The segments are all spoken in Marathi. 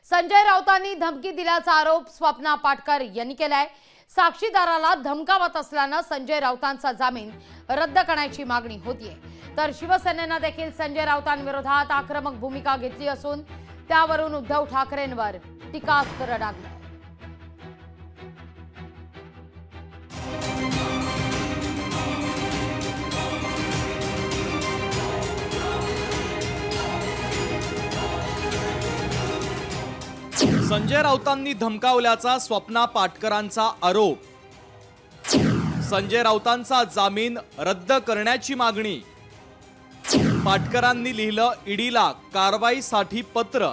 संजय राऊतांनी धमकी दिल्याचा आरोप स्वप्ना पाटकर यांनी केलाय। साक्षीदाराला धमकावत असल्याने संजय राऊतांचा जामीन रद्द करण्याची मागणी होतीये। तर शिवसेनेने देखील संजय राऊतांविरोधात आक्रमक भूमिका घेतली असून त्यावरून उद्धव ठाकरेंवर टीकास्त्र डागलंय। संजय राऊतांनी धमकावल्याचा स्वप्ना पाटकरांचा आरोप। संजय राऊतांचा जामीन रद्द करण्याची मागणी। पाटकरांनी लिहिलं ईडीला कारवाईसाठी पत्र।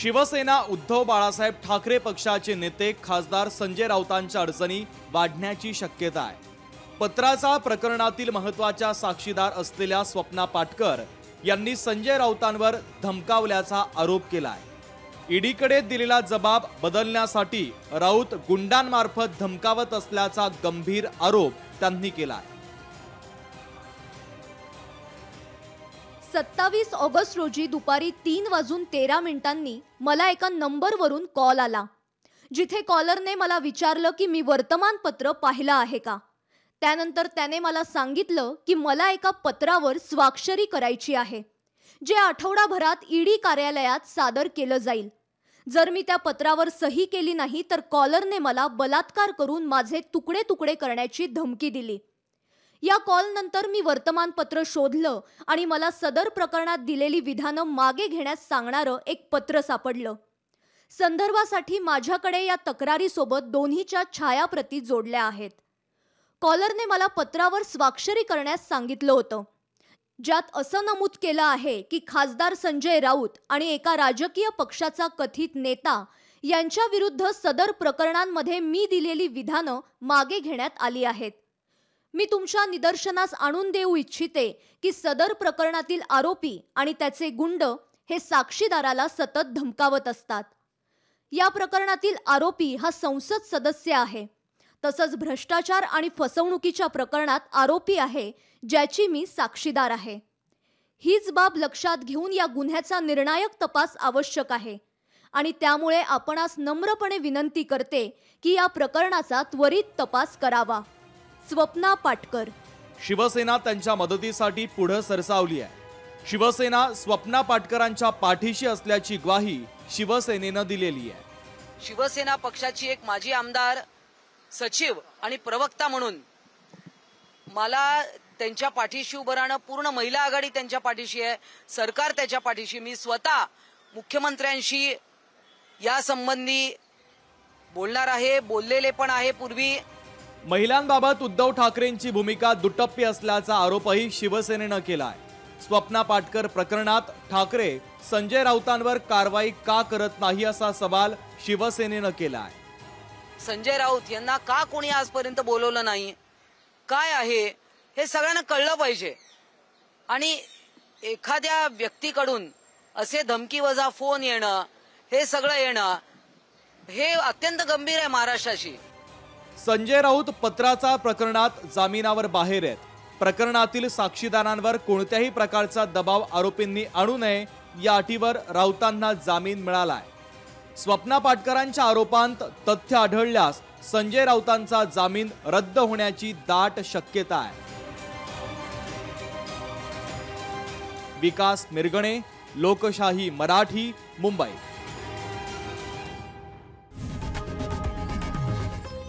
शिवसेना उद्धव बाळासाहेब ठाकरे पक्षाचे नेते खासदार संजय राऊतांच्या अडचणी वाढण्याची शक्यता आहे। पत्राचा प्रकरणातील महत्त्वाच्या साक्षीदार असलेल्या स्वप्ना पाटकर यांनी संजय राऊतांवर धमकावल्याचा आरोप केलाय। ईडीकडे दिलेला जबाब बदलण्यासाठी राऊत गुंडांमार्फत धमकावत असल्याचा गंभीर आरोप त्यांनी केलाय। 27 ऑगस्ट रोजी दुपारी 3:13 मला एका नंबरवरून कॉल आला, जिथे कॉलरने मला विचारलं की मी वर्तमानपत्र पाहिलं आहे का। त्यानंतर त्याने मला सांगितलं की मला एका पत्रावर स्वाक्षरी करायची आहे, जे आठवडाभरात ईडी कार्यालयात सादर केलं जाईल। जर मी त्या पत्रावर सही केली नाही तर कॉलरने मला बलात्कार करून माझे तुकडे तुकडे करण्याची धमकी दिली। या कॉल नंतर मी वर्तमानपत्र शोधलं आणि मला सदर प्रकरणात दिलेली विधानं मागे घेण्यास सांगणारं एक पत्र सापडलं। संदर्भासाठी माझ्याकडे या तक्रारीसोबत दोन्हीच्या छायाप्रती जोडल्या आहेत। कॉलरने मला पत्रावर स्वाक्षरी करण्यास सांगितलं होतं, ज्यात असं नमूद केलं आहे की खासदार संजय राऊत आणि एका राजकीय पक्षाचा कथित नेता यांच्या विरुद्ध सदर प्रकरणांमध्ये मी दिलेली विधानं मागे घेण्यात आली आहेत। मी तुमच्या निदर्शनास आणून देऊ इच्छिते की सदर प्रकरणातील आरोपी आणि त्याचे गुंड हे साक्षीदाराला सतत धमकावत असतात। या प्रकरणातील आरोपी हा संसद सदस्य आहे, तसंच भ्रष्टाचार आणि फसवणुकीच्या प्रकरणात आरोपी आहे, ज्याची मी साक्षीदार आहे। हीच बाब लक्षात घेऊन या गुन्ह्याचा निर्णायक तपास आवश्यक आहे आणि त्यामुळे आपणास नम्रपणे विनंती करते की या प्रकरणाचा त्वरित तपास करावा। स्वप्ना पाटकर। शिवसेना त्यांच्या मदतीसाठी पुढे सरसावली आहे। शिवसेना स्वप्ना पाटकरांच्या पाठीशी असल्याची ग्वाही शिवसेनेनं दिलेली आहे। शिवसेना पक्षाची एक माजी आमदार, सचिव आणि प्रवक्ता म्हणून मला त्यांच्या पाठीशी उभं राहणं, पूर्ण महिला आघाडी त्यांच्या पाठीशी आहे, सरकार त्याच्या पाठीशी। मी स्वतः मुख्यमंत्र्यांशी या संबंधी बोलणार आहे, बोललेले पण आहे पूर्वी। महिलांबाबत उद्धव ठाकरेंची भूमिका दुटप्पी असल्याचा आरोपही शिवसेनेनं केलाय। स्वप्ना पाटकर प्रकरणात ठाकरे संजय राऊतांवर कारवाई का करत नाही असा सवाल शिवसेनेनं केलाय। संजय राऊत यांना का कोणी आजपर्यंत बोलवलं नाही, काय आहे हे सगळ्यांना कळलं पाहिजे। आणि एखाद्या व्यक्तीकडून असे धमकीवजा फोन येणं, हे सगळं येणं हे अत्यंत गंभीर आहे महाराष्ट्राशी। संजय राऊत पत्राचा प्रकरणात जामिनावर बाहेर आहेत। प्रकरणातील साक्षीदारांवर कोणत्याही प्रकारचा दबाव आरोपींनी आणू नये या अटीवर राऊतांना जामीन मिळालाय। स्वप्ना पाटकरांच्या आरोपांत तथ्य आढळल्यास संजय राऊतांचा जामीन रद्द होण्याची दाट शक्यता आहे। विकास मिरगणे, लोकशाही मराठी, मुंबई।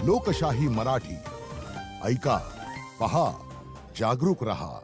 लोकशाही मराठी ऐका, पहा, जागरूक रहा।